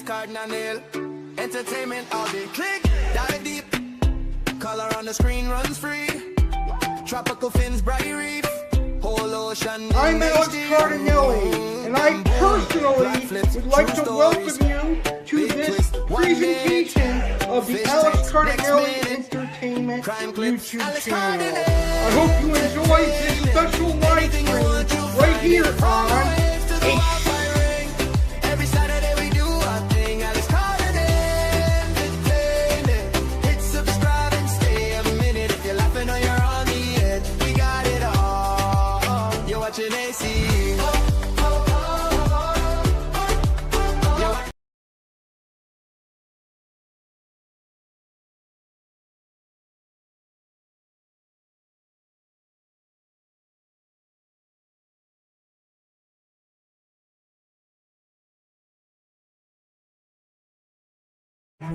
CARDINALE. Entertainment all day. Click, dive deep. Color on the screen runs free. Tropical fins, bright reef. Whole ocean. I'm Alex CARDINALE, and I personally would like to welcome you to this presentation of the Alex CARDINALE Entertainment YouTube channel. I hope you enjoy this special live stream right here on A.C.E. A.C.E.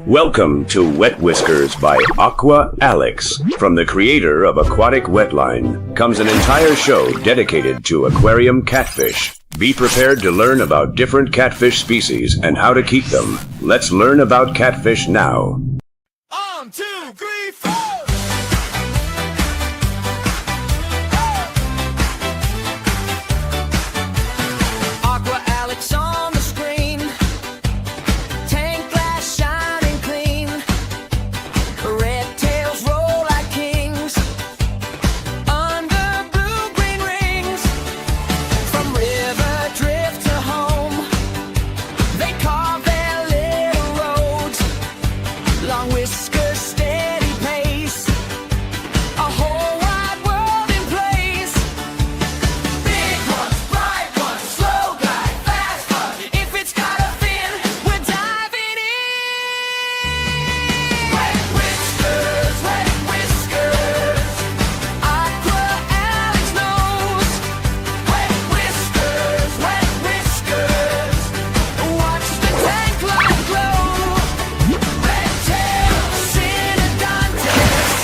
Welcome to Wet Whiskers by Aqua Alex. From the creator of Aquatic Wetline comes an entire show dedicated to aquarium catfish. Be prepared to learn about different catfish species and how to keep them. Let's learn about catfish now. 1, 2, 3, 4. Aqua Alex on the screen. Tank glass shining clean. Red tails roll like kings. Under blue-green rings. From river drift to home. They carve their little roads. Long whiskers, steady pace. A whole wide world in place. Big ones, bright ones, slow glide, fast fun. If it's got a fin, we're diving in. Wet whiskers, wet whiskers. Aqua Alex knows. Wet whiskers, wet whiskers. Watch the tank light glow. Red tails, synodontics.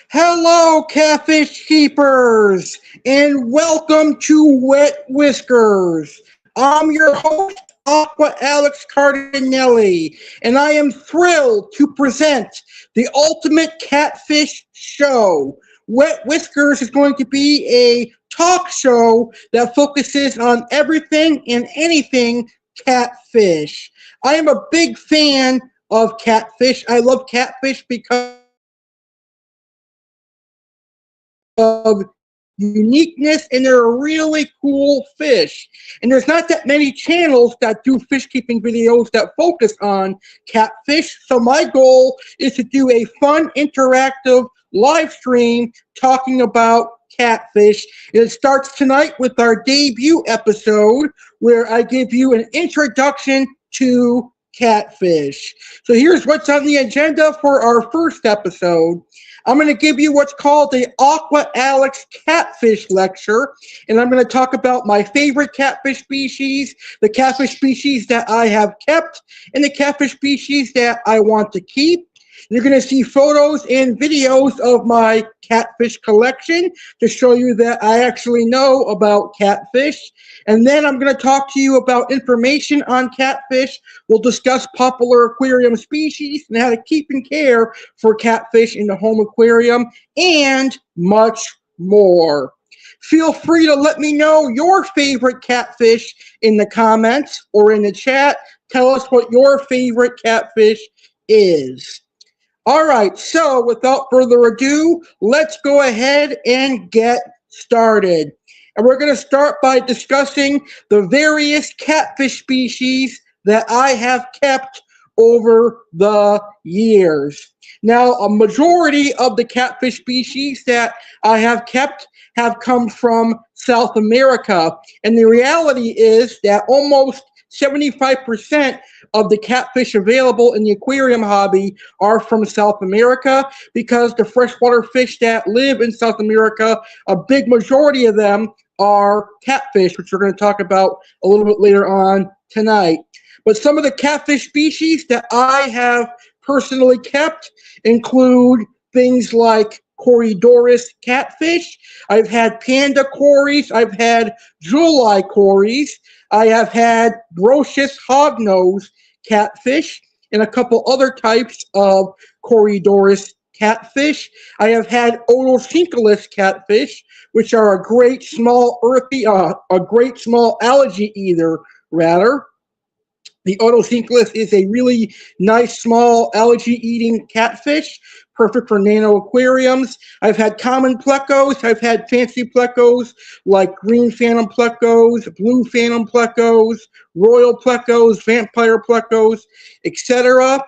Hello, catfish keepers, and welcome to Wet Whiskers. I'm your host, Aqua Alex CARDINALE, and I am thrilled to present the ultimate catfish show. Wet Whiskers is going to be a talk show that focuses on everything and anything catfish. I am a big fan of catfish. I love catfish because of uniqueness, and they're a really cool fish. And there's not that many channels that do fish keeping videos that focus on catfish. So my goal is to do a fun, interactive live stream talking about catfish. It starts tonight with our debut episode where I give you an introduction to catfish. So here's what's on the agenda for our first episode. I'm going to give you what's called the Aqua Alex Catfish Lecture, and I'm going to talk about my favorite catfish species, the catfish species that I have kept, and the catfish species that I want to keep. You're going to see photos and videos of my catfish collection to show you that I actually know about catfish. And then I'm going to talk to you about information on catfish. We'll discuss popular aquarium species and how to keep and care for catfish in the home aquarium, and much more. Feel free to let me know your favorite catfish in the comments or in the chat. Tell us what your favorite catfish is. All right, so without further ado, let's go ahead and get started. And we're going to start by discussing the various catfish species that I have kept over the years. Now, a majority of the catfish species that I have kept have come from South America. And the reality is that almost 75% of the catfish available in the aquarium hobby are from South America, because the freshwater fish that live in South America, a big majority of them are catfish, which we're going to talk about a little bit later on tonight. But some of the catfish species that I have personally kept include things like Corydoris catfish. I've had panda cories. I've had jewel-eye cories. I have had brocious hognose catfish and a couple other types of Corydoris catfish. I have had Otosyncolus catfish, which are a great small algae eater, rather. The Otosyncolus is a really nice small algae-eating catfish, perfect for nano aquariums. I've had common plecos. I've had fancy plecos like green phantom plecos, blue phantom plecos, royal plecos, vampire plecos, etc.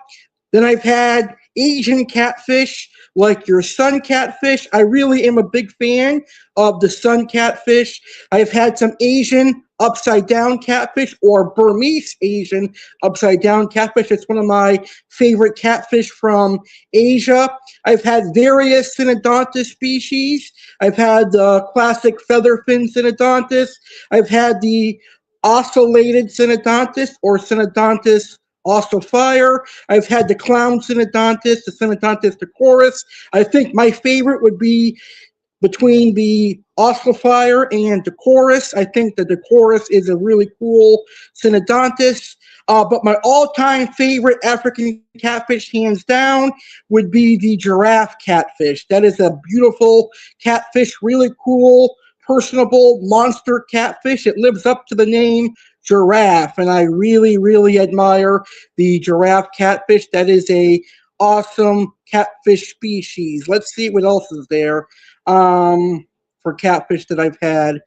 Then I've had Asian catfish like your sun catfish. I really am a big fan of the sun catfish. I've had some Asian upside down catfish or Burmese Asian upside down catfish. It's one of my favorite catfish from Asia. I've had various Synodontis species. I've had the classic featherfin Synodontis. I've had the ocellated Synodontis or Synodontis ossifier. I've had the clown Synodontis, the Synodontis decorus. I think my favorite would be between the ossifier and decorus. I think the decorus is a really cool Synodontis. But my all-time favorite African catfish, hands down, would be the giraffe catfish. That is a beautiful catfish, really cool, personable monster catfish. It lives up to the name giraffe, and I really, really admire the giraffe catfish. That is a awesome catfish species. Let's see what else is there for catfish that I've had.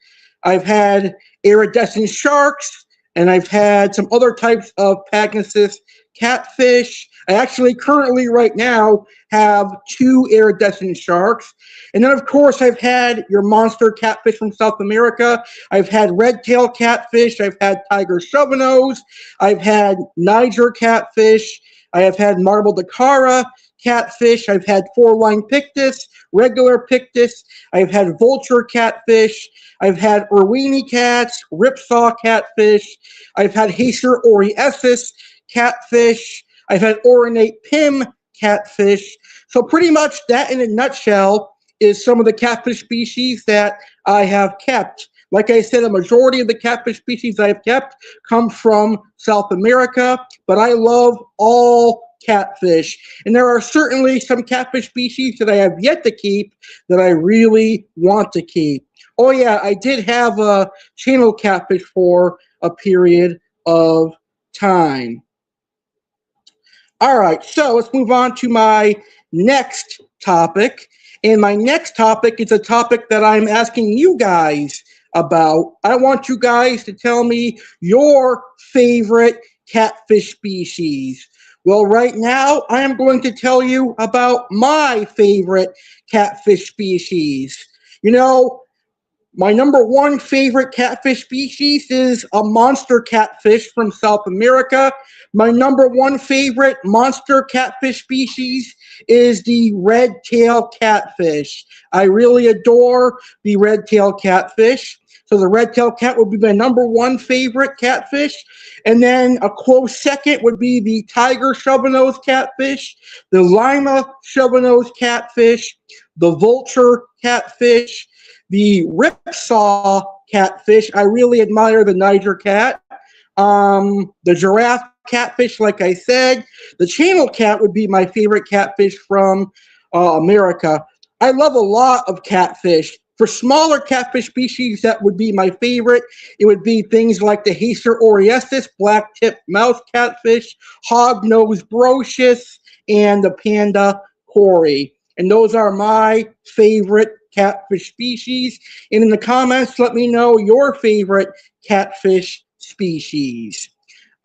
I've had iridescent sharks, and I've had some other types of Pagnosis catfish. I actually currently right now have 2 iridescent sharks. And then, of course, I've had your monster catfish from South America. I've had red-tailed catfish. I've had tiger shovelnose. I've had Niger catfish. I have had marble dacara catfish. I've had 4-line pictus, regular pictus. I've had vulture catfish. I've had Irwini cats, ripsaw catfish. I've had Hacer oriensis catfish. I've had Oronate Pim catfish. So pretty much that in a nutshell is some of the catfish species that I have kept. Like I said, a majority of the catfish species I have kept come from South America, but I love all catfish. And there are certainly some catfish species that I have yet to keep that I really want to keep. Oh yeah, I did have a channel catfish for a period of time. All right, so let's move on to my next topic. And my next topic is a topic that I'm asking you guys about. I want you guys to tell me your favorite catfish species. Well, right now, I am going to tell you about my favorite catfish species. You know, my number 1 favorite catfish species is a monster catfish from South America. My number 1 favorite monster catfish species is the red-tailed catfish. I really adore the red-tailed catfish. So the red-tailed cat would be my number 1 favorite catfish. And then a close second would be the tiger shovelnose catfish, the lima shovelnose catfish, the vulture catfish, the ripsaw catfish. I really admire the Niger cat. The giraffe catfish, like I said. The channel cat would be my favorite catfish from America. I love a lot of catfish. For smaller catfish species, that would be my favorite. It would be things like the Hacer oriensis, black-tipped mouse catfish, hognose brocious, and the panda cory. And those are my favorite catfish species. And in the comments, let me know your favorite catfish species.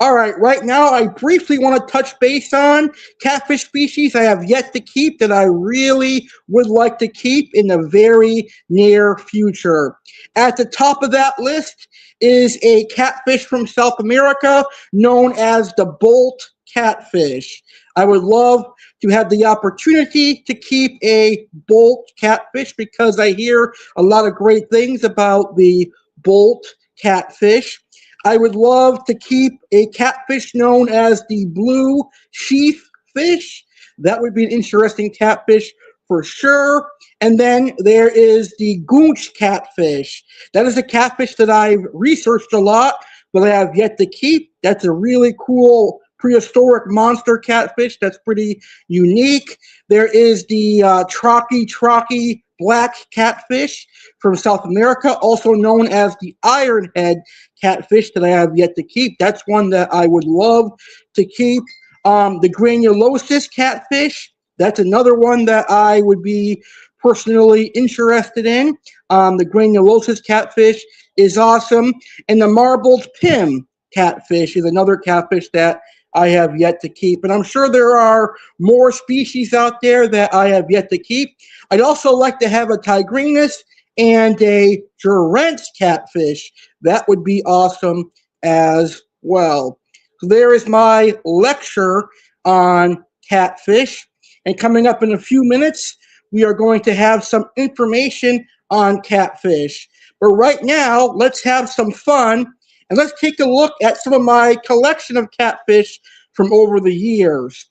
All right, right now I briefly want to touch base on catfish species I have yet to keep that I really would like to keep in the very near future. At the top of that list is a catfish from South America known as the bolt catfish. I would love to have the opportunity to keep a bolt catfish because I hear a lot of great things about the bolt catfish. I would love to keep a catfish known as the blue sheath fish. That would be an interesting catfish for sure. And then there is the goonch catfish. That is a catfish that I've researched a lot, but I have yet to keep. That's a really cool prehistoric monster catfish that's pretty unique. There is the trocky black catfish from South America, also known as the ironhead catfish that I have yet to keep. That's one that I would love to keep. The granulosis catfish, that's another one that I would be personally interested in. The granulosis catfish is awesome. And the marbled pim catfish is another catfish that I have yet to keep. And I'm sure there are more species out there that I have yet to keep. I'd also like to have a tigrinus and a Durant's catfish. That would be awesome as well. So there is my lecture on catfish. And coming up in a few minutes, we are going to have some information on catfish. But right now, let's have some fun. And let's take a look at some of my collection of catfish from over the years.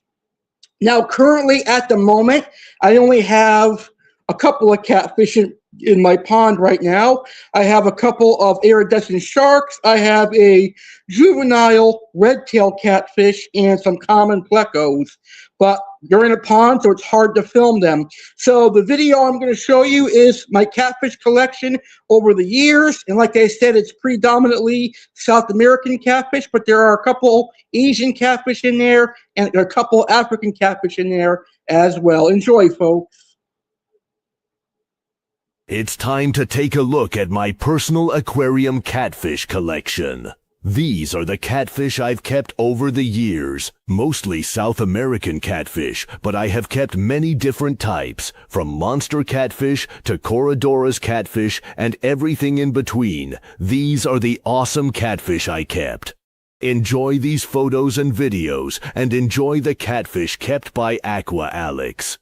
Now, currently at the moment, I only have a couple of catfish in my pond right now. I have a couple of iridescent sharks. I have a juvenile red-tailed catfish and some common plecos. But they're in a pond, so it's hard to film them. So the video I'm going to show you is my catfish collection over the years. And like I said, it's predominantly South American catfish, but there are a couple Asian catfish in there and a couple African catfish in there as well. Enjoy, folks. It's time to take a look at my personal aquarium catfish collection. These are the catfish I've kept over the years, mostly South American catfish, but I have kept many different types, from monster catfish to Corydoras catfish and everything in between. These are the awesome catfish I kept. Enjoy these photos and videos, and enjoy the catfish kept by Aqua Alex.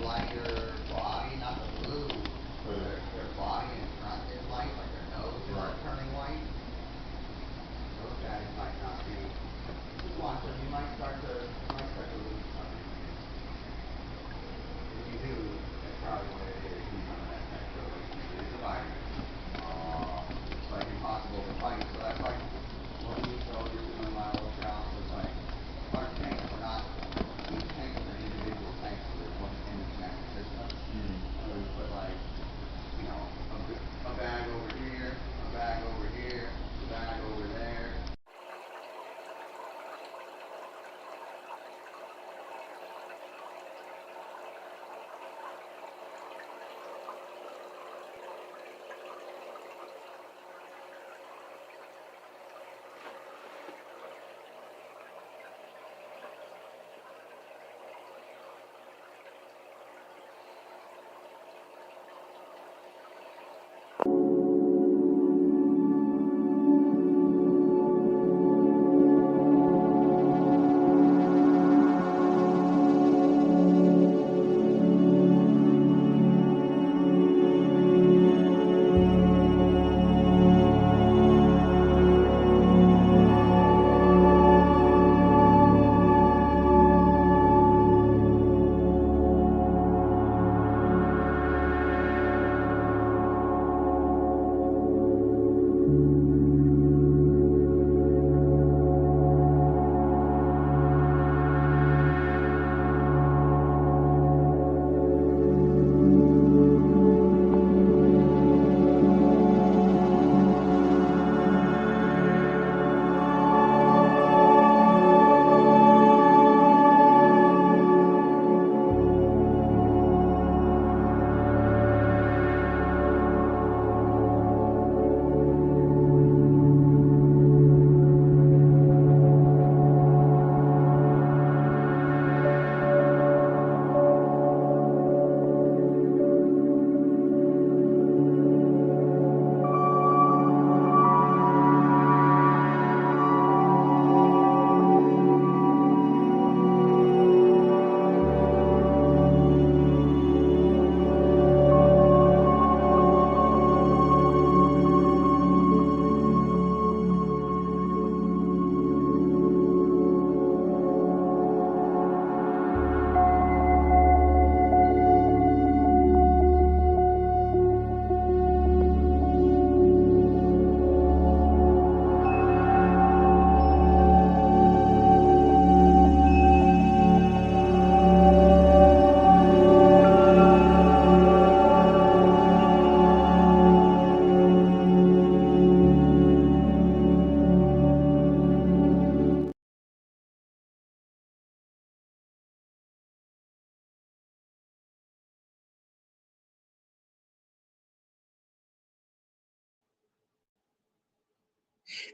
Lighter body, not the blue, but their body in front is light, like their nose is turning white. Those guys might not be. Just watch them. You might start to lose something. If you do, that's probably what it is. You know that naturally. It is a virus. It's like impossible to fight. So that's like what we showed you doing my little challenge was like our tanks are not. Each tank is an individual tank, so there's one in the connected system.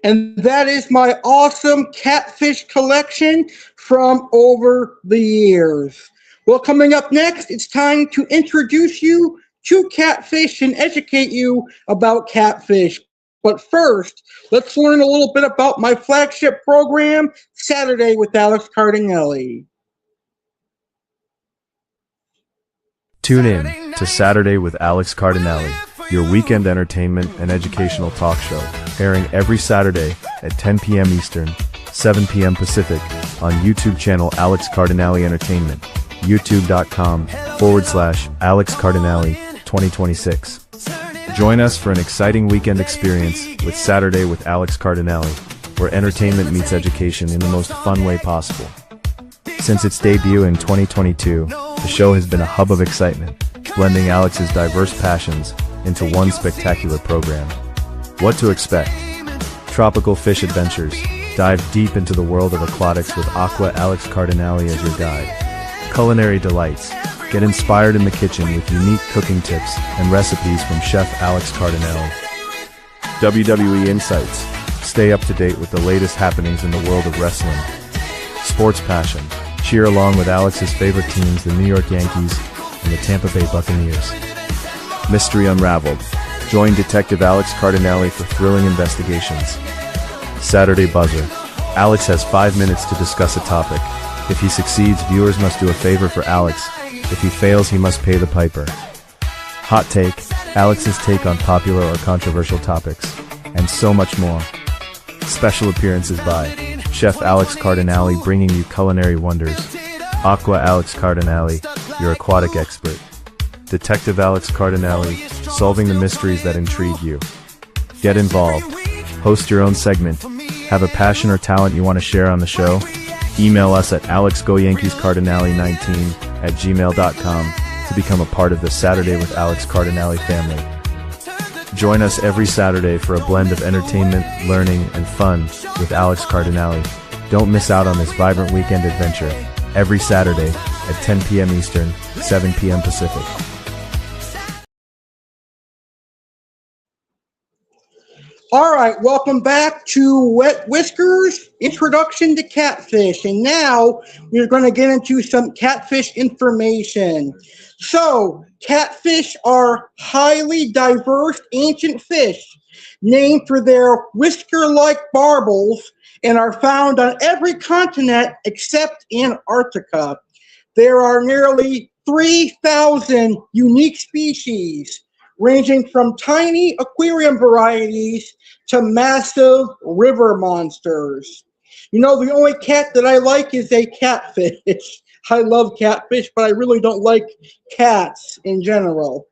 And that is my awesome catfish collection from over the years. Well, coming up next, it's time to introduce you to catfish and educate you about catfish. But first, let's learn a little bit about my flagship program, Saturday with Alex Cardinale. Tune in to Saturday with Alex Cardinale, your weekend entertainment and educational talk show, airing every Saturday at 10 p.m. Eastern, 7 p.m. Pacific, on YouTube channel Alex Cardinale Entertainment, youtube.com/Alex Cardinale 2026. Join us for an exciting weekend experience with Saturday with Alex Cardinale, where entertainment meets education in the most fun way possible. Since its debut in 2022, the show has been a hub of excitement, blending Alex's diverse passions into one spectacular program. What to expect? Tropical fish adventures. Dive deep into the world of aquatics with Aqua Alex Cardinale as your guide. Culinary delights. Get inspired in the kitchen with unique cooking tips and recipes from Chef Alex Cardinale. WWE Insights. Stay up to date with the latest happenings in the world of wrestling. Sports passion. Cheer along with Alex's favorite teams, the New York Yankees and the Tampa Bay Buccaneers. Mystery unraveled. Join Detective Alex Cardinale for thrilling investigations. Saturday Buzzer. Alex has 5 minutes to discuss a topic. If he succeeds, viewers must do a favor for Alex. If he fails, he must pay the piper. Hot Take. Alex's take on popular or controversial topics. And so much more. Special appearances by Chef Alex Cardinale, bringing you culinary wonders. Aqua Alex Cardinale, your aquatic expert. Detective Alex Cardinale, solving the mysteries that intrigue you. Get involved. Host your own segment. Have a passion or talent you want to share on the show? Email us at alexgoyankeescardinale19@gmail.com to become a part of the Saturday with Alex Cardinale family. Join us every Saturday for a blend of entertainment, learning, and fun with Alex Cardinale. Don't miss out on this vibrant weekend adventure every Saturday at 10 p.m. Eastern, 7 p.m. Pacific. All right, welcome back to Wet Whiskers, Introduction to Catfish. And now we're going to get into some catfish information. So, catfish are highly diverse ancient fish named for their whisker-like barbels and are found on every continent except Antarctica. There are nearly 3,000 unique species, ranging from tiny aquarium varieties to massive river monsters. You know, the only cat that I like is a catfish. I love catfish, but I really don't like cats in general.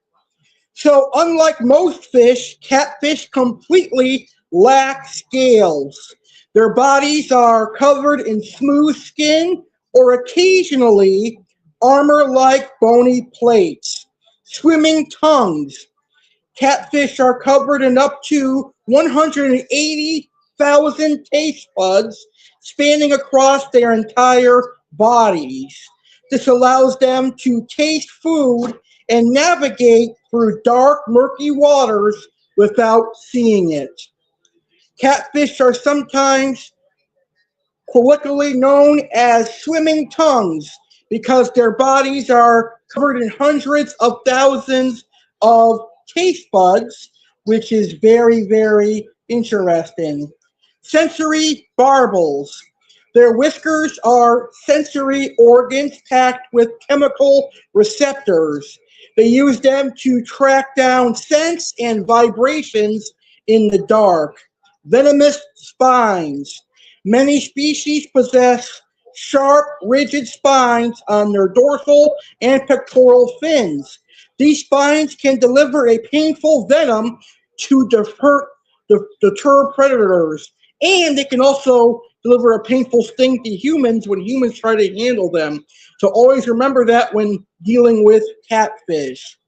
So, unlike most fish, catfish completely lack scales. Their bodies are covered in smooth skin or occasionally armor-like bony plates. Swimming tongues. Catfish are covered in up to 180,000 taste buds spanning across their entire bodies. This allows them to taste food and navigate through dark, murky waters without seeing it. Catfish are sometimes colloquially known as swimming tongues because their bodies are covered in hundreds of thousands of taste buds, which is very, very interesting. Sensory barbels. Their whiskers are sensory organs packed with chemical receptors. They use them to track down scents and vibrations in the dark. Venomous spines. Many species possess sharp, rigid spines on their dorsal and pectoral fins. These spines can deliver a painful venom to deter predators, and they can also deliver a painful sting to humans when humans try to handle them. So always remember that when dealing with catfish.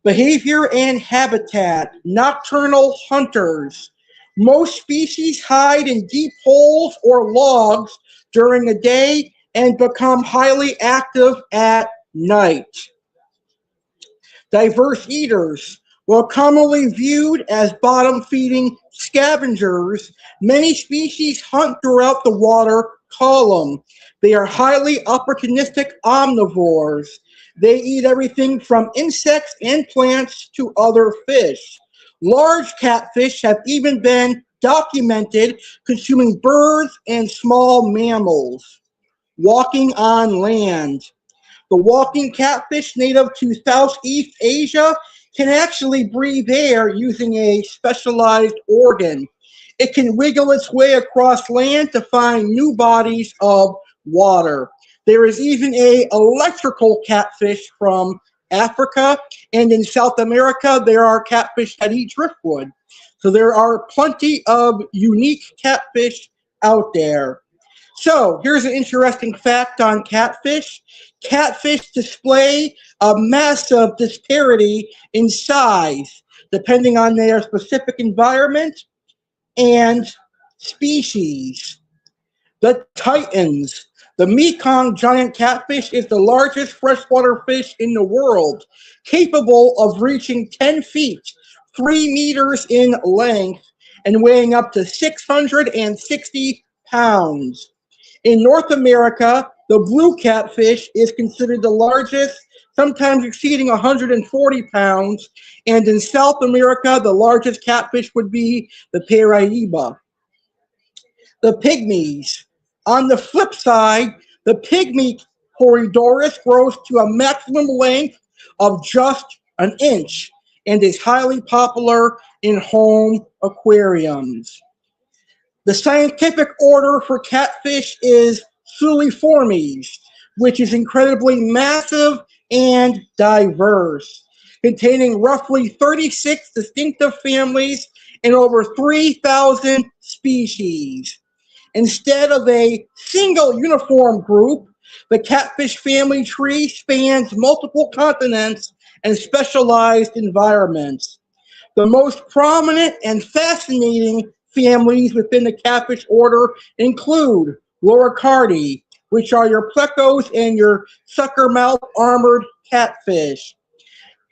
Behavior and habitat. Nocturnal hunters. Most species hide in deep holes or logs during the day and become highly active at night. Diverse eaters. While commonly viewed as bottom-feeding scavengers, many species hunt throughout the water column. They are highly opportunistic omnivores. They eat everything from insects and plants to other fish. Large catfish have even been documented consuming birds and small mammals. Walking on land. The walking catfish, native to Southeast Asia, can actually breathe air using a specialized organ. It can wiggle its way across land to find new bodies of water. There is even an electrical catfish from Africa, and in South America, there are catfish that eat driftwood. So there are plenty of unique catfish out there. So here's an interesting fact on catfish. Catfish display a massive disparity in size depending on their specific environment and species. The Titans. The Mekong giant catfish is the largest freshwater fish in the world, capable of reaching 10 feet, 3 meters in length, and weighing up to 660 pounds. In North America, the blue catfish is considered the largest, sometimes exceeding 140 pounds, and in South America, the largest catfish would be the Paraiba. The pygmies. On the flip side, the pygmy Corydoras grows to a maximum length of just an inch and is highly popular in home aquariums. The scientific order for catfish is Suliformes, which is incredibly massive and diverse, containing roughly 36 distinctive families and over 3,000 species. Instead of a single uniform group, the catfish family tree spans multiple continents and specialized environments. The most prominent and fascinating families within the catfish order include Loricardi, which are your plecos and your sucker-mouth armored catfish.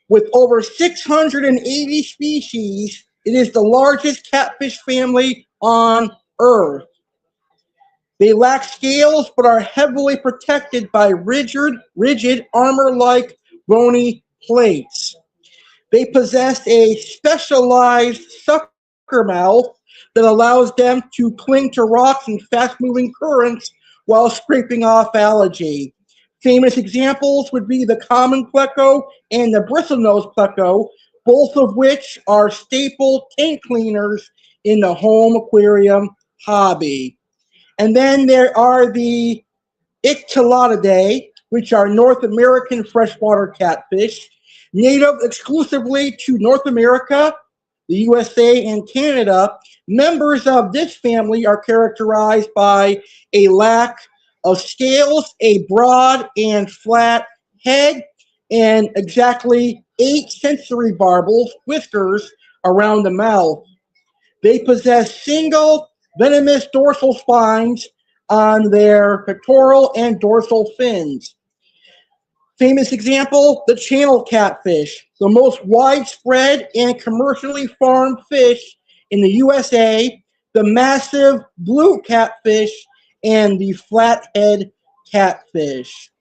With over 680 species, it is the largest catfish family on Earth. They lack scales but are heavily protected by rigid armor-like bony plates. They possess a specialized sucker mouth that allows them to cling to rocks and fast-moving currents while scraping off algae. Famous examples would be the common pleco and the bristlenose pleco, both of which are staple tank cleaners in the home aquarium hobby. And then there are the Ictalodidae, which are North American freshwater catfish, native exclusively to North America, the USA, and Canada. Members of this family are characterized by a lack of scales, a broad and flat head, and exactly 8 sensory barbels, whiskers, around the mouth. They possess single venomous dorsal spines on their pectoral and dorsal fins. Famous example, the channel catfish, the most widespread and commercially farmed fish in the USA, the massive blue catfish, and the flathead catfish.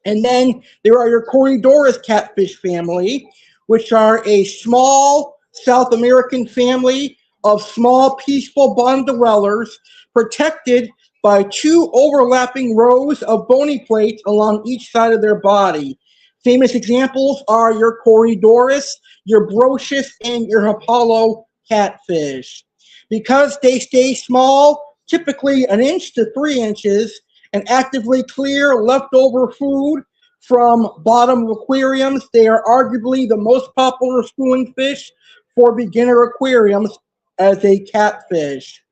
And then there are your Corydoras catfish family, which are a small South American family of small, peaceful bottom dwellers protected by 2 overlapping rows of bony plates along each side of their body. Famous examples are your Corydoras, your Brocious, and your Apollo catfish. Because they stay small, typically 1 inch to 3 inches, and actively clear leftover food from bottom aquariums, they are arguably the most popular schooling fish for beginner aquariums as a catfish.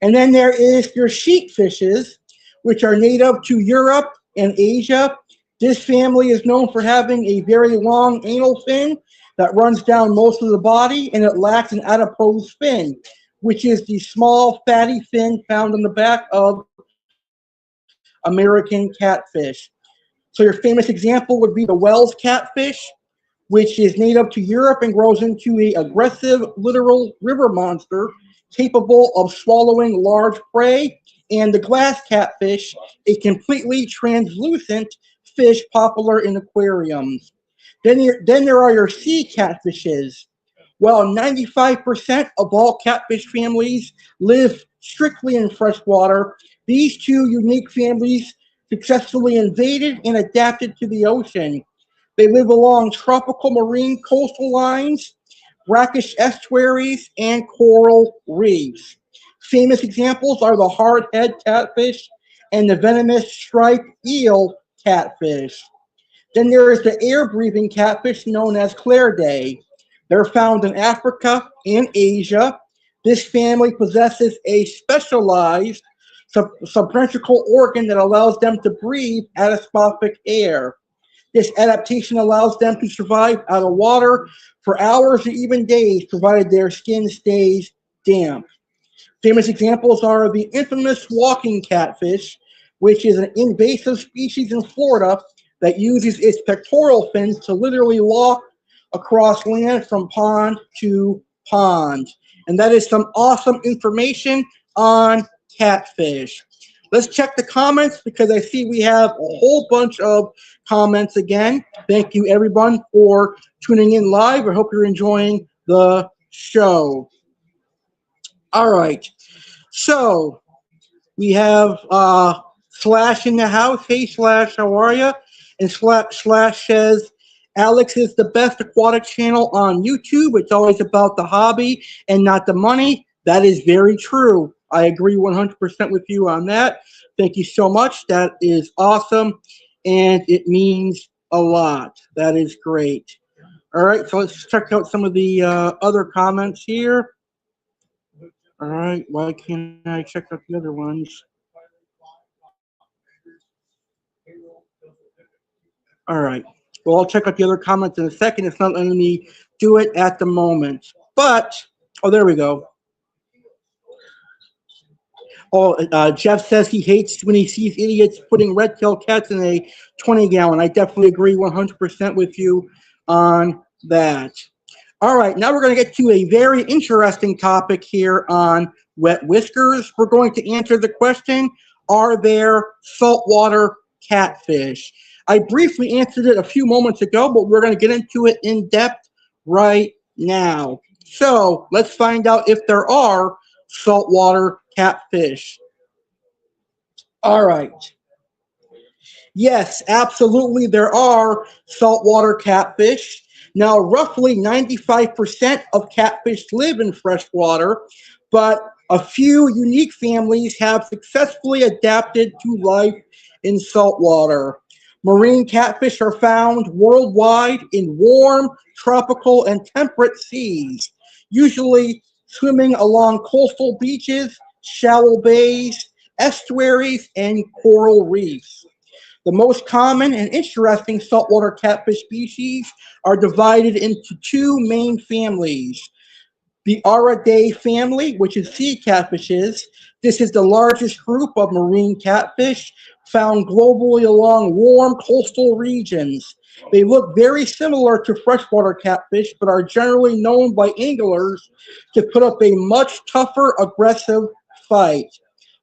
And then there is your sheet fishes, which are native to Europe and Asia. This family is known for having a very long anal fin that runs down most of the body, and it lacks an adipose fin, which is the small fatty fin found on the back of American catfish. So your famous example would be the Wells catfish, which is native to Europe and grows into an aggressive littoral river monster capable of swallowing large prey, and the glass catfish, a completely translucent fish popular in aquariums. Then there are your sea catfishes. Well, 95% of all catfish families live strictly in freshwater. These two unique families successfully invaded and adapted to the ocean. They live along tropical marine coastal lines, brackish estuaries, and coral reefs. Famous examples are the hardhead catfish and the venomous striped eel catfish. Then there is the air-breathing catfish known as clariday. They're found in Africa and Asia. This family possesses a specialized subventricular organ that allows them to breathe atmospheric air. This adaptation allows them to survive out of water for hours or even days, provided their skin stays damp. Famous examples are the infamous walking catfish, which is an invasive species in Florida that uses its pectoral fins to literally walk across land from pond to pond. And that is some awesome information on catfish. Let's check the comments because I see we have a whole bunch of comments again. Thank you everyone for tuning in live. I hope you're enjoying the show. All right. So we have Slash in the house. Hey Slash, how are you? And Slash says, Alex is the best aquatic channel on YouTube. It's always about the hobby and not the money. That is very true. I agree 100% with you on that. Thank you so much. That is awesome. And it means a lot. That is great. All right, so let's check out some of the other comments here. All right, why can't I check out the other ones? All right. Well, I'll check out the other comments in a second. It's not letting me do it at the moment. But, oh, there we go. Oh, Jeff says he hates when he sees idiots putting red-tailed cats in a 20-gallon. I definitely agree 100% with you on that. All right, now we're going to get to a very interesting topic here on Wet Whiskers. We're going to answer the question, are there saltwater catfish? I briefly answered it a few moments ago, but we're going to get into it in depth right now. So let's find out if there are saltwater catfish. All right. Yes, absolutely, there are saltwater catfish. Now, roughly 95% of catfish live in freshwater, but a few unique families have successfully adapted to life in saltwater. Marine catfish are found worldwide in warm, tropical, and temperate seas, usually swimming along coastal beaches, shallow bays, estuaries, and coral reefs. The most common and interesting saltwater catfish species are divided into two main families. The Aridae family, which is sea catfishes. This is the largest group of marine catfish found globally along warm coastal regions. They look very similar to freshwater catfish, but are generally known by anglers to put up a much tougher, aggressive fight.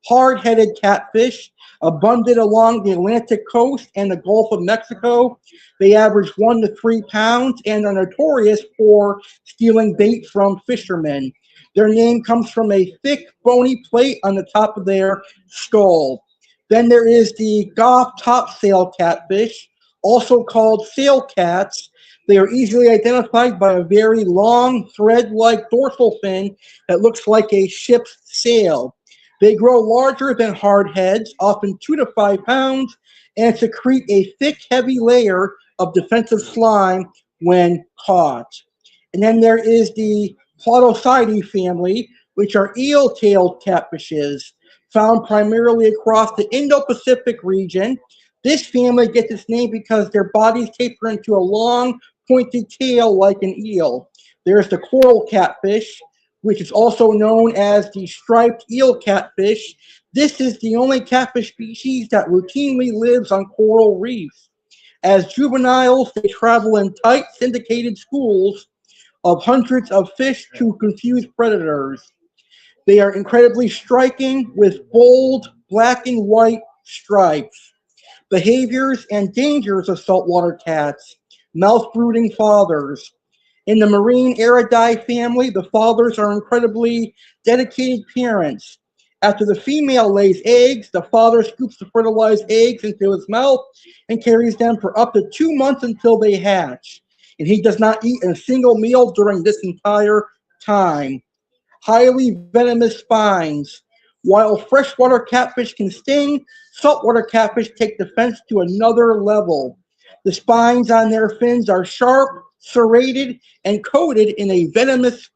Hard-headed catfish, abundant along the Atlantic coast and the Gulf of Mexico. They average 1 to 3 pounds and are notorious for stealing bait from fishermen. Their name comes from a thick, bony plate on the top of their skull. Then there is the Goff topsail catfish, also called sail cats. They are easily identified by a very long, thread-like dorsal fin that looks like a ship's sail. They grow larger than hardheads, often 2 to 5 pounds, and secrete a thick, heavy layer of defensive slime when caught. And then there is the Plautosidae family, which are eel-tailed catfishes, found primarily across the Indo-Pacific region. This family gets its name because their bodies taper into a long, pointed tail like an eel. There's the coral catfish, which is also known as the striped eel catfish. This is the only catfish species that routinely lives on coral reefs. As juveniles, they travel in tight syndicated schools of hundreds of fish to confuse predators. They are incredibly striking with bold black and white stripes. Behaviors and dangers of saltwater cats. Mouth-brooding fathers. In the marine Eridae family, the fathers are incredibly dedicated parents. After the female lays eggs, the father scoops the fertilized eggs into his mouth and carries them for up to 2 months until they hatch. And he does not eat a single meal during this entire time. Highly venomous spines. While freshwater catfish can sting, saltwater catfish take defense to another level. The spines on their fins are sharp, serrated, and coated in a venomous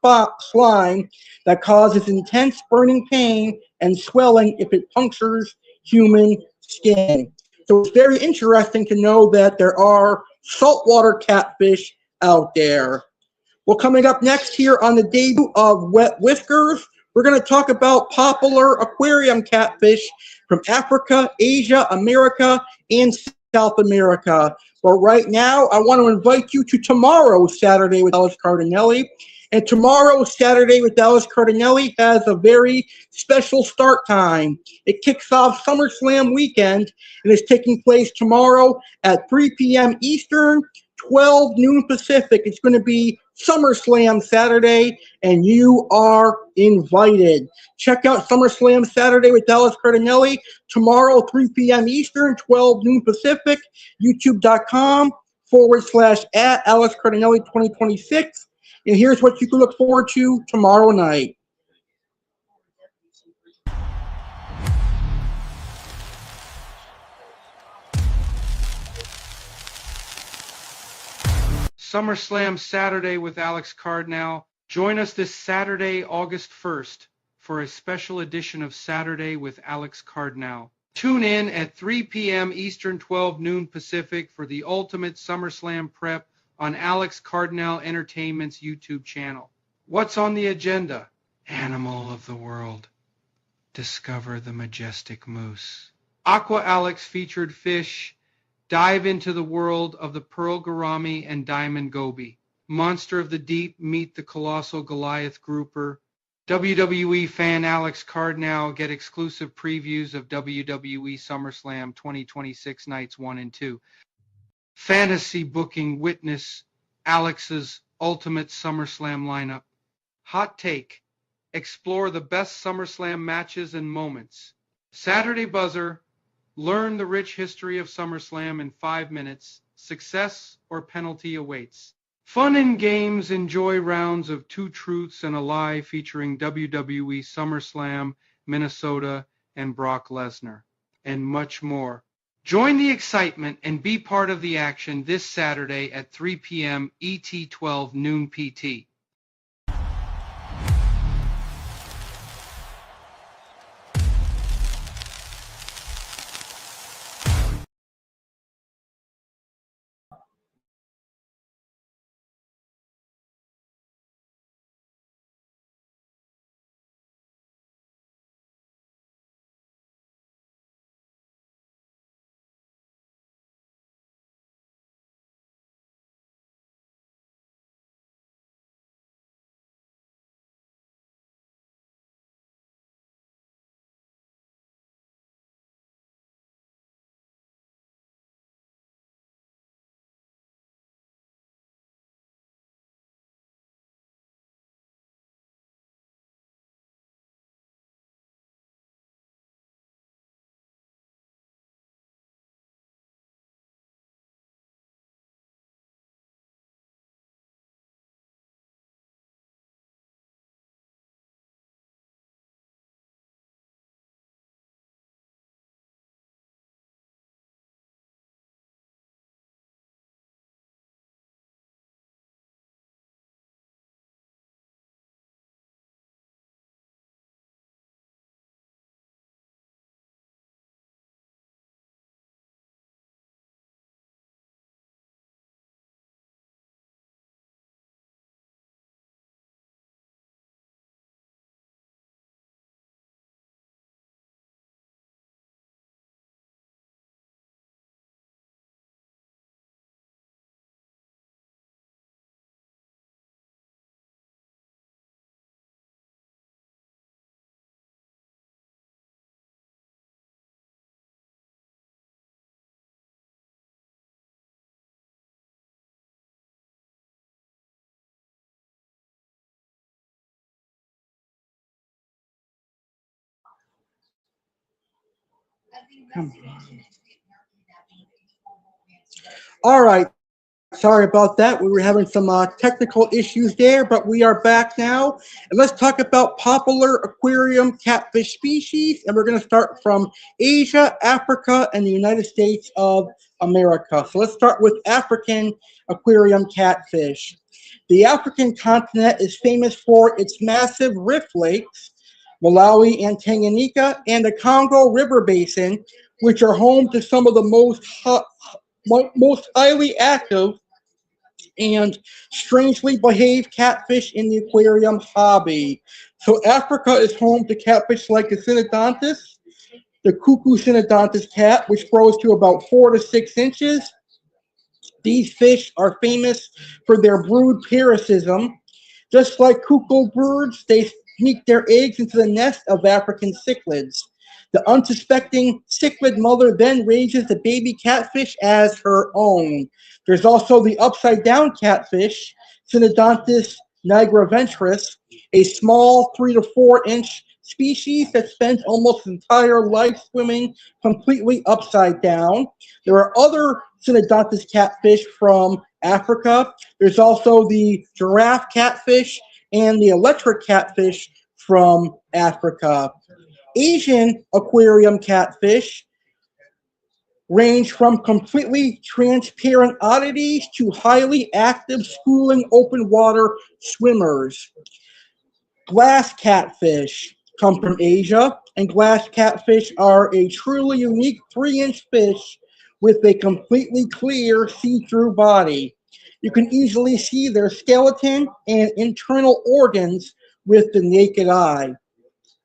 slime that causes intense burning pain and swelling if it punctures human skin. So it's very interesting to know that there are saltwater catfish out there. Well, coming up next here on the debut of Wet Whiskers, we're going to talk about popular aquarium catfish from Africa, Asia, America, and South America. But right now, I want to invite you to tomorrow's Saturday with Alex Cardinale. And tomorrow's Saturday with Alex Cardinale has a very special start time. It kicks off SummerSlam weekend and is taking place tomorrow at 3 p.m. Eastern, 12 noon Pacific. It's going to be SummerSlam Saturday, and you are invited. Check out SummerSlam Saturday with Alex Cardinale tomorrow, 3 p.m. Eastern, 12 noon Pacific, youtube.com/at Alex Cardinale 2026. And here's what you can look forward to tomorrow night. SummerSlam Saturday with Alex Cardinale. Join us this Saturday, August 1st, for a special edition of Saturday with Alex Cardinale. Tune in at 3 p.m. Eastern, 12 noon Pacific for the ultimate SummerSlam prep on Alex Cardinale Entertainment's YouTube channel. What's on the agenda? Animal of the world. Discover the majestic moose. Aqua Alex featured fish. Dive into the world of the pearl gourami and diamond goby. Monster of the Deep, meet the colossal Goliath grouper. WWE fan Alex Cardinale get exclusive previews of WWE SummerSlam 2026 Nights 1 and 2. Fantasy booking witness Alex's ultimate SummerSlam lineup. Hot take, explore the best SummerSlam matches and moments. Saturday buzzer, learn the rich history of SummerSlam in 5 minutes. Success or penalty awaits. Fun and games, enjoy rounds of Two Truths and a Lie featuring WWE SummerSlam, Minnesota, and Brock Lesnar, and much more. Join the excitement and be part of the action this Saturday at 3 p.m. ET 12 noon PT. Come on. All right. Sorry about that. We were having some technical issues there, but we are back now. And let's talk about popular aquarium catfish species. And we're going to start from Asia, Africa, and the United States of America. So let's start with African aquarium catfish. The African continent is famous for its massive rift lakes, Malawi and Tanganyika, and the Congo River Basin, which are home to some of the most highly active and strangely behaved catfish in the aquarium hobby. So Africa is home to catfish like the Synodontis, the cuckoo Synodontis cat, which grows to about 4 to 6 inches. These fish are famous for their brood parasitism. Just like cuckoo birds, they sneak their eggs into the nest of African cichlids. The unsuspecting cichlid mother then raises the baby catfish as her own. There's also the upside-down catfish, Synodontis nigraventris, a small 3 to 4 inch species that spends almost its entire life swimming completely upside down. There are other Synodontis catfish from Africa. There's also the giraffe catfish and the electric catfish from Africa. Asian aquarium catfish range from completely transparent oddities to highly active schooling open water swimmers. Glass catfish come from Asia, and glass catfish are a truly unique 3-inch fish with a completely clear see-through body. You can easily see their skeleton and internal organs with the naked eye.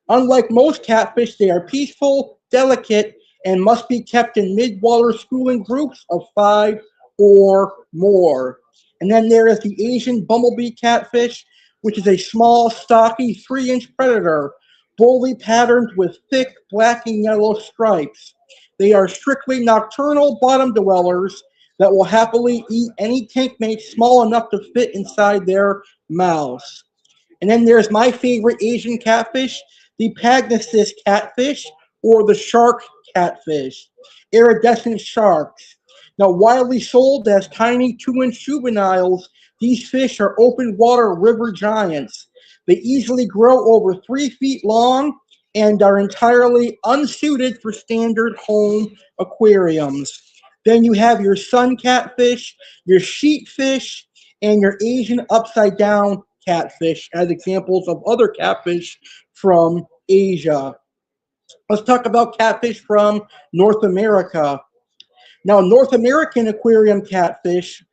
Unlike most catfish, they are peaceful, delicate, and must be kept in mid-water schooling groups of 5 or more. And then there is the Asian bumblebee catfish, which is a small, stocky, 3-inch predator, boldly patterned with thick black and yellow stripes. They are strictly nocturnal bottom dwellers that will happily eat any tank mate small enough to fit inside their mouths. And then there's my favorite Asian catfish, the Pagnosis catfish, or the shark catfish, iridescent sharks. Now, widely sold as tiny 2-inch juveniles, these fish are open water river giants. They easily grow over 3 feet long and are entirely unsuited for standard home aquariums. Then you have your sun catfish, your sheepfish, and your Asian upside down catfish as examples of other catfish from Asia. Let's talk about catfish from North America. Now, North American aquarium catfish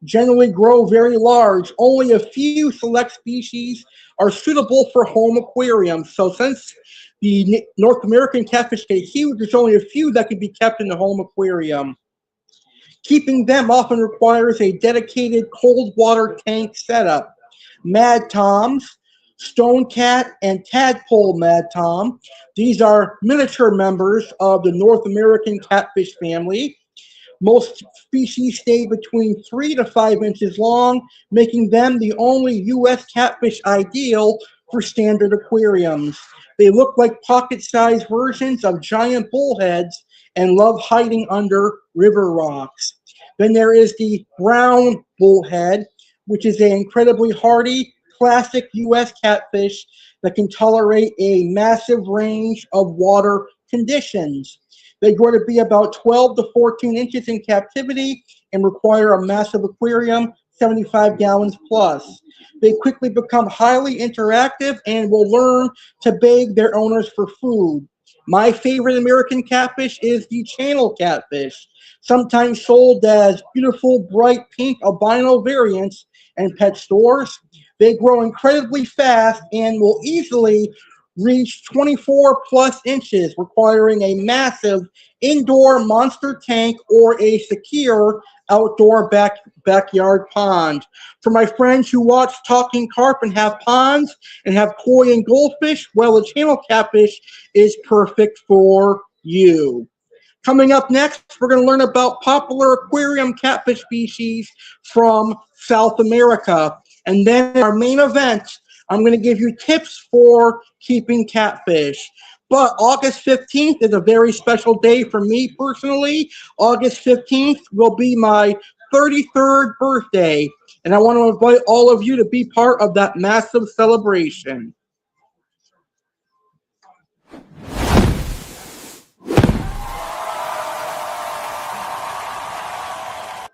generally grow very large. Only a few select species are suitable for home aquariums. So since the North American catfish get huge, there's only a few that can be kept in the home aquarium. Keeping them often requires a dedicated cold water tank setup. Mad Toms, Stone Cat, and Tadpole Mad Tom. These are miniature members of the North American catfish family. Most species stay between 3 to 5 inches long, making them the only U.S. catfish ideal for standard aquariums. They look like pocket-sized versions of giant bullheads and love hiding under river rocks. Then there is the brown bullhead, which is an incredibly hardy, classic U.S. catfish that can tolerate a massive range of water conditions. They grow to be about 12 to 14 inches in captivity and require a massive aquarium, 75 gallons plus. They quickly become highly interactive and will learn to beg their owners for food. My favorite American catfish is the channel catfish, sometimes sold as beautiful, bright pink albino variants in pet stores. They grow incredibly fast and will easily reach 24 plus inches, requiring a massive indoor monster tank or a secure outdoor backyard pond. For my friends who watch Talking Carp and have ponds and have koi and goldfish, well, the channel catfish is perfect for you. Coming up next, we're going to learn about popular aquarium catfish species from South America. And then our main event, I'm going to give you tips for keeping catfish. But August 15th is a very special day for me personally. August 15th will be my 33rd birthday, and I want to invite all of you to be part of that massive celebration.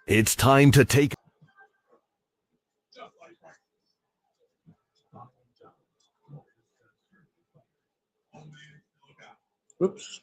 It's time to take Oops.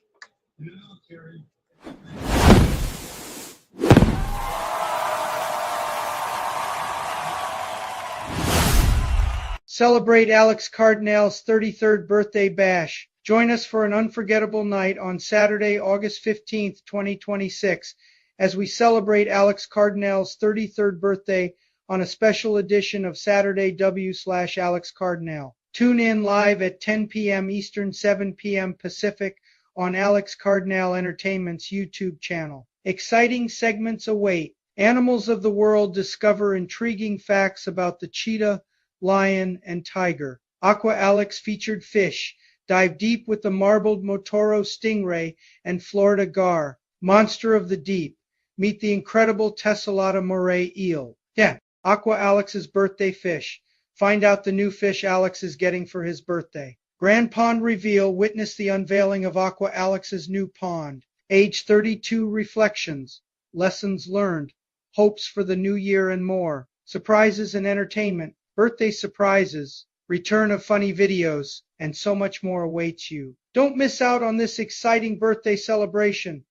Celebrate Alex Cardinale's 33rd birthday bash. Join us for an unforgettable night on Saturday, August 15th, 2026, as we celebrate Alex Cardinale's 33rd birthday on a special edition of Saturday W/Alex Cardinale. Tune in live at 10 p.m. Eastern, 7 p.m. Pacific on Alex Cardinale Entertainment's YouTube channel. Exciting segments await. Animals of the world discover intriguing facts about the cheetah, lion, and tiger. Aqua Alex featured fish. Dive deep with the marbled Motoro stingray and Florida gar. Monster of the deep. Meet the incredible tessellata moray eel. Yeah, Aqua Alex's birthday fish. Find out the new fish Alex is getting for his birthday. Grand Pond reveal. Witness the unveiling of Aqua Alex's new pond. Age 32 reflections. Lessons learned. Hopes for the new year and more. Surprises and entertainment. Birthday surprises. Return of funny videos. And so much more awaits you. Don't miss out on this exciting birthday celebration.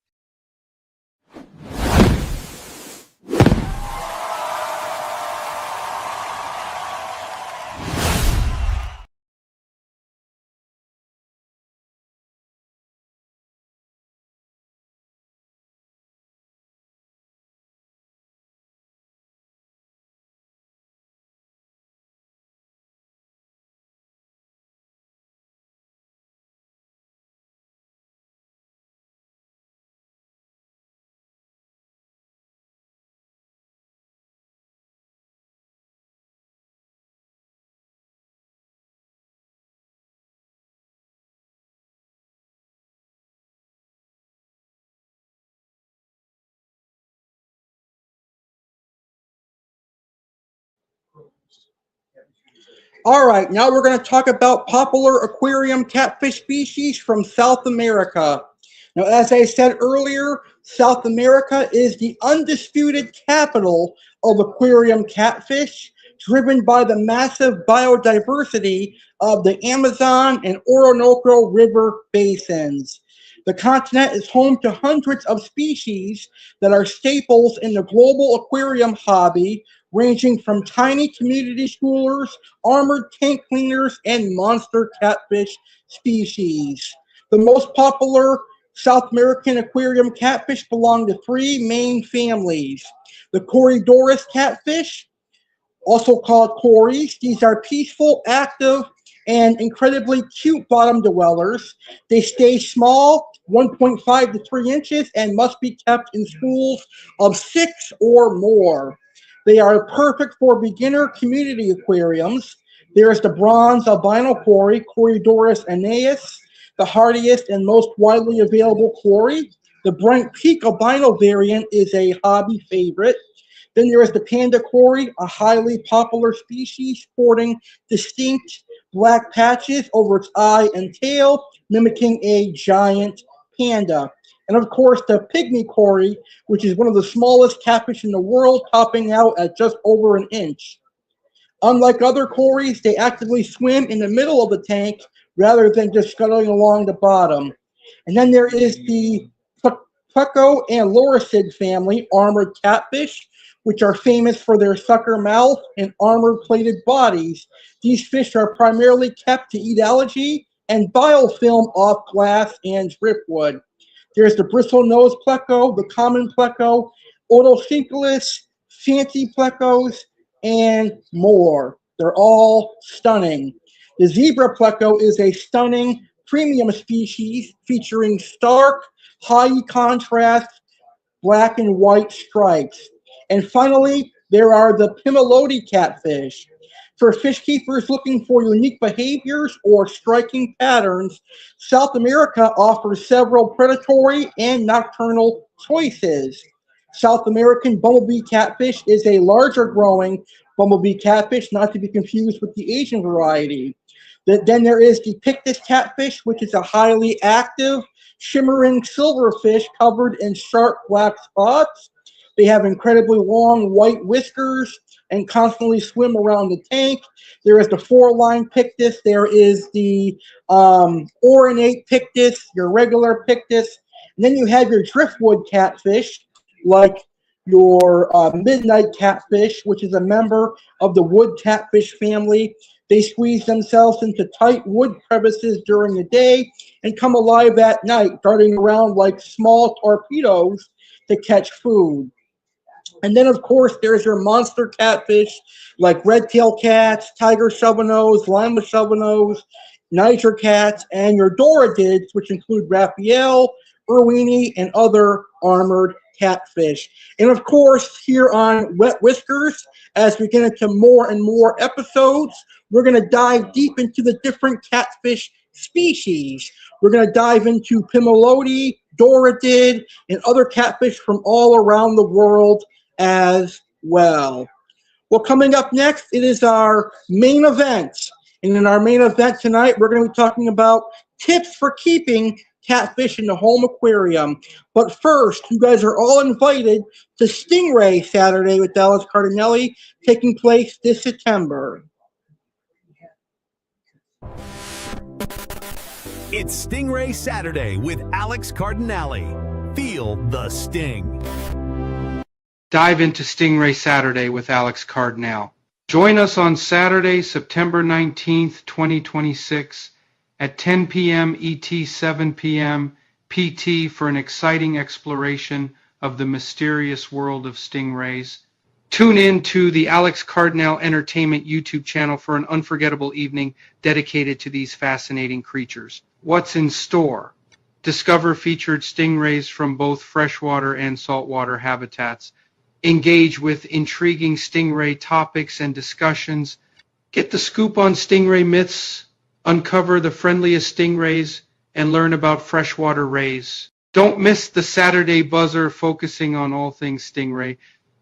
All right, now we're going to talk about popular aquarium catfish species from South America. Now, as I said earlier, South America is the undisputed capital of aquarium catfish, driven by the massive biodiversity of the Amazon and Orinoco River basins. The continent is home to hundreds of species that are staples in the global aquarium hobby, ranging from tiny community schoolers, armored tank cleaners, and monster catfish species. The most popular South American aquarium catfish belong to three main families. The Corydoras catfish, also called cories. These are peaceful, active, and incredibly cute bottom dwellers. They stay small, 1.5 to 3 inches, and must be kept in schools of 6 or more. They are perfect for beginner community aquariums. There's the bronze albino cory, Corydoras aeneas, the hardiest and most widely available cory. The bright pink albino variant is a hobby favorite. Then there is the panda cory, a highly popular species sporting distinct black patches over its eye and tail, mimicking a giant panda. And of course, the pygmy cory, which is one of the smallest catfish in the world, topping out at just over an inch. Unlike other cories, they actively swim in the middle of the tank rather than just scuttling along the bottom. And then there is the Pleco and Loricid family armored catfish, which are famous for their sucker mouth and armor-plated bodies. These fish are primarily kept to eat algae and biofilm off glass and driftwood. There's the bristle-nosed pleco, the common pleco, Otocinclus, fancy plecos, and more. They're all stunning. The zebra pleco is a stunning premium species featuring stark, high contrast black and white stripes. And finally, there are the Pimelody catfish. For fish keepers looking for unique behaviors or striking patterns, South America offers several predatory and nocturnal choices. South American bumblebee catfish is a larger growing bumblebee catfish, not to be confused with the Asian variety. Then there is the Pictus catfish, which is a highly active, shimmering silver fish covered in sharp black spots. They have incredibly long white whiskers and constantly swim around the tank. There is the four-line Pictus. There is the ornate Pictus, your regular Pictus. And then you have your driftwood catfish, like your midnight catfish, which is a member of the wood catfish family. They squeeze themselves into tight wood crevices during the day and come alive at night, darting around like small torpedoes to catch food. And then, of course, there's your monster catfish like red-tailed cats, tiger shovelnose, lima shovelnose, niger cats, and your doradids, which include Raphael, Irwini, and other armored catfish. And of course, here on Wet Whiskers, as we get into more and more episodes, we're going to dive deep into the different catfish species. We're going to dive into Pimelody, Doradid, and other catfish from all around the world as well. Well, coming up next, it is our main event. And in our main event tonight, we're going to be talking about tips for keeping catfish in the home aquarium. But first, you guys are all invited to Stingray Saturday with Alex Cardinale, taking place this September. It's Stingray Saturday with Alex Cardinale. Feel the sting. Dive into Stingray Saturday with Alex Cardinale. Join us on Saturday, September 19th, 2026 at 10 p.m. ET, 7 p.m. PT for an exciting exploration of the mysterious world of stingrays. Tune in to the Alex Cardinale Entertainment YouTube channel for an unforgettable evening dedicated to these fascinating creatures. What's in store? Discover featured stingrays from both freshwater and saltwater habitats. Engage with intriguing stingray topics and discussions. Get the scoop on stingray myths, uncover the friendliest stingrays, and learn about freshwater rays. Don't miss the Saturday buzzer focusing on all things stingray.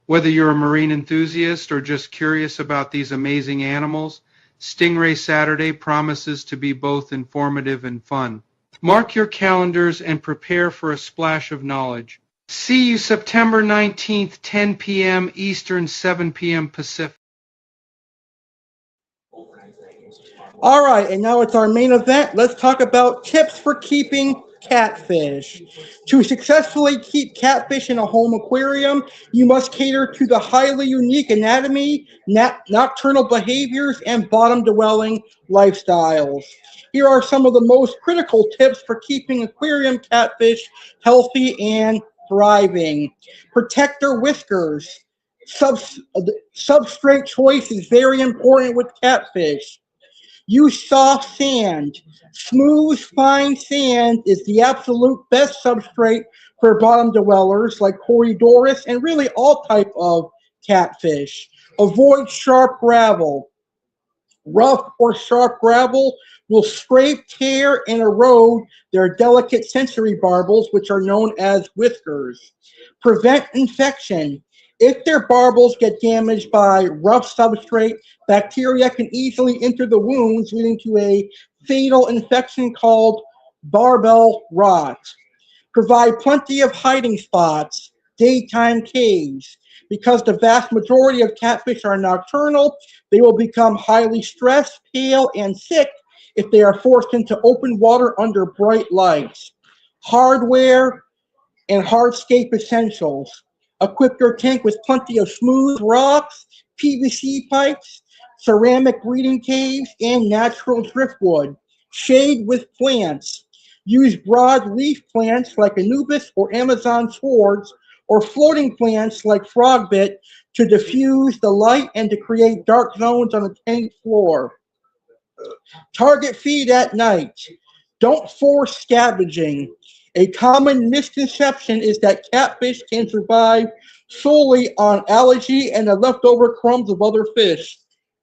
Whether you're a marine enthusiast or just curious about these amazing animals, Stingray Saturday promises to be both informative and fun. Mark your calendars and prepare for a splash of knowledge. See you September 19th, 10 p.m. Eastern, 7 p.m. Pacific. All right, and now it's our main event. Let's talk about tips for keeping catfish. To successfully keep catfish in a home aquarium, you must cater to the highly unique anatomy, nocturnal behaviors, and bottom-dwelling lifestyles. Here are some of the most critical tips for keeping aquarium catfish healthy and thriving. Protect their whiskers. Substrate choice is very important with catfish. Use soft sand. Smooth, fine sand is the absolute best substrate for bottom dwellers like Corydoras and really all type of catfish. Avoid sharp gravel. Rough or sharp gravel will scrape, tear, and erode their delicate sensory barbels, which are known as whiskers. Prevent infection. If their barbels get damaged by rough substrate, bacteria can easily enter the wounds, leading to a fatal infection called barbel rot. Provide plenty of hiding spots, daytime caves. Because the vast majority of catfish are nocturnal, they will become highly stressed, pale, and sick if they are forced into open water under bright lights. Hardware and hardscape essentials. Equip your tank with plenty of smooth rocks, PVC pipes, ceramic breeding caves, and natural driftwood. Shade with plants. Use broad leaf plants like Anubis or Amazon swords, or floating plants like frogbit to diffuse the light and to create dark zones on the tank floor. Target feed at night. Don't force scavenging. A common misconception is that catfish can survive solely on algae and the leftover crumbs of other fish.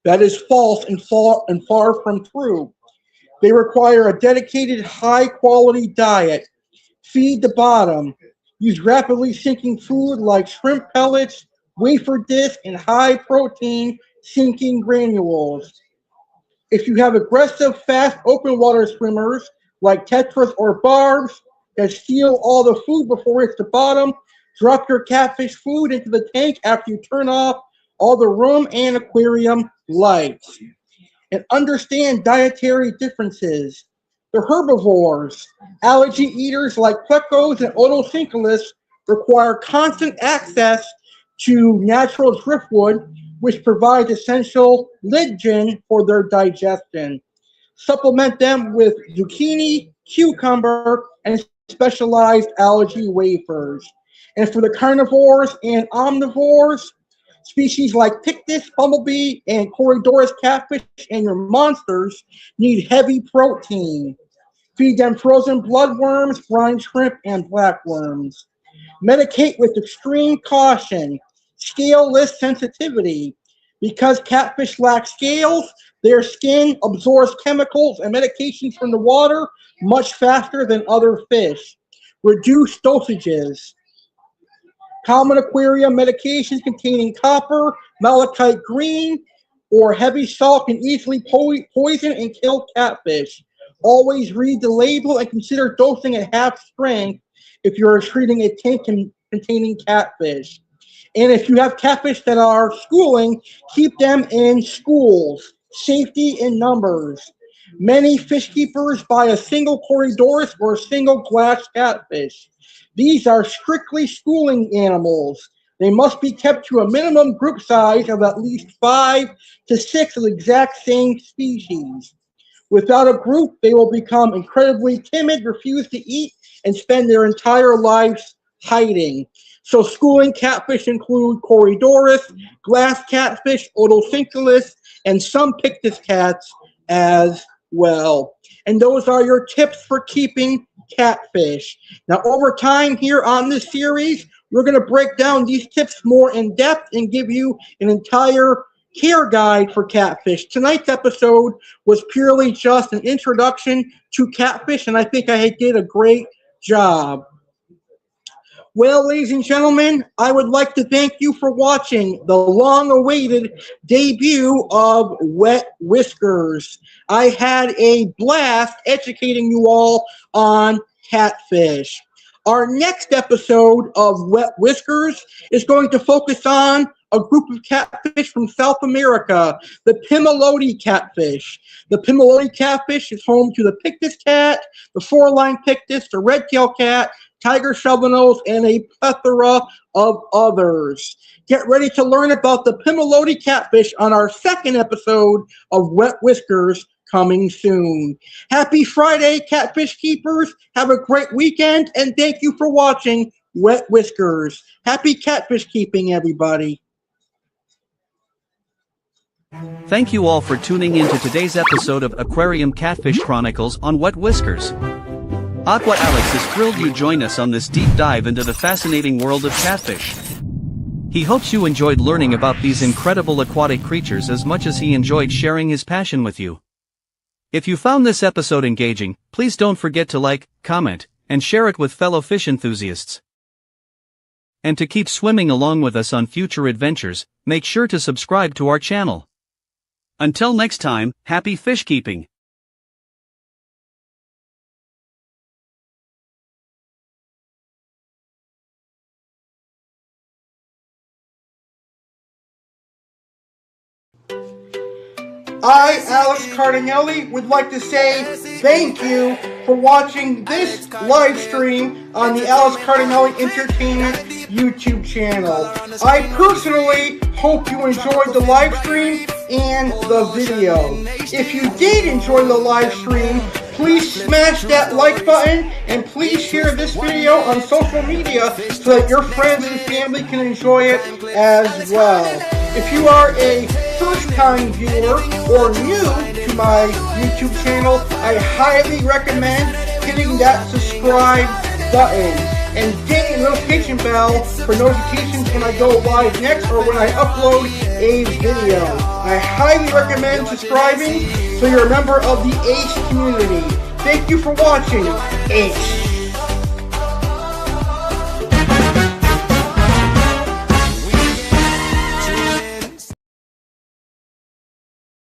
That is false and far from true. They require a dedicated high-quality diet. Feed the bottom. Use rapidly sinking food like shrimp pellets, wafer disc, and high-protein sinking granules. If you have aggressive, fast open water swimmers like tetras or barbs that steal all the food before it hits the bottom, drop your catfish food into the tank after you turn off all the room and aquarium lights. And understand dietary differences. The herbivores, algae eaters like plecos and otosynchilus require constant access to natural driftwood, which provides essential lignin for their digestion. Supplement them with zucchini, cucumber, and specialized algae wafers. And for the carnivores and omnivores, species like pictus, bumblebee, and corydoras catfish and your monsters need heavy protein. Feed them frozen bloodworms, brine shrimp, and blackworms. Medicate with extreme caution. Scaleless sensitivity. Because catfish lack scales, their skin absorbs chemicals and medications from the water much faster than other fish. Reduce dosages. Common aquarium medications containing copper, malachite green, or heavy salt can easily poison and kill catfish. Always read the label and consider dosing at half strength if you're treating a tank containing catfish. And if you have catfish that are schooling, keep them in schools. Safety in numbers. Many fish keepers buy a single corydoras or a single glass catfish. These are strictly schooling animals. They must be kept to a minimum group size of at least 5 to 6 of the exact same species. Without a group, they will become incredibly timid, refuse to eat, and spend their entire lives hiding. So schooling catfish include corydoras, glass catfish, otosynchilus, and some pictus cats as well. And those are your tips for keeping catfish. Now, over time here on this series, we're going to break down these tips more in depth and give you an entire care guide for catfish. Tonight's episode was purely just an introduction to catfish, and I think I did a great job. Well, ladies and gentlemen, I would like to thank you for watching the long-awaited debut of Wet Whiskers. I had a blast educating you all on catfish. Our next episode of Wet Whiskers is going to focus on a group of catfish from South America, the Pimolodi catfish. The Pimolodi catfish is home to the pictus cat, the four-line pictus, the red-tail cat, tiger shovelnose, and a plethora of others. Get ready to learn about the Pimolodi catfish on our second episode of Wet Whiskers coming soon. Happy Friday, catfish keepers. Have a great weekend, and thank you for watching Wet Whiskers. Happy catfish keeping, everybody. Thank you all for tuning in to today's episode of Aquarium Catfish Chronicles on Wet Whiskers. Aqua Alex is thrilled you joined us on this deep dive into the fascinating world of catfish. He hopes you enjoyed learning about these incredible aquatic creatures as much as he enjoyed sharing his passion with you. If you found this episode engaging, please don't forget to like, comment, and share it with fellow fish enthusiasts. And to keep swimming along with us on future adventures, make sure to subscribe to our channel. Until next time, happy fish keeping! I, Alex Cardinale, would like to say thank you for watching this live stream on the Alex Cardinale Entertainment YouTube channel. I personally hope you enjoyed the live stream and the video. If you did enjoy the live stream, please smash that like button and please share this video on social media so that your friends and family can enjoy it as well. If you are a first-time viewer or new to my YouTube channel, I highly recommend hitting that subscribe button. and ding the notification bell for notifications when I go live next or when I upload a video. I highly recommend subscribing so you're a member of the ACE community. Thank you for watching ACE.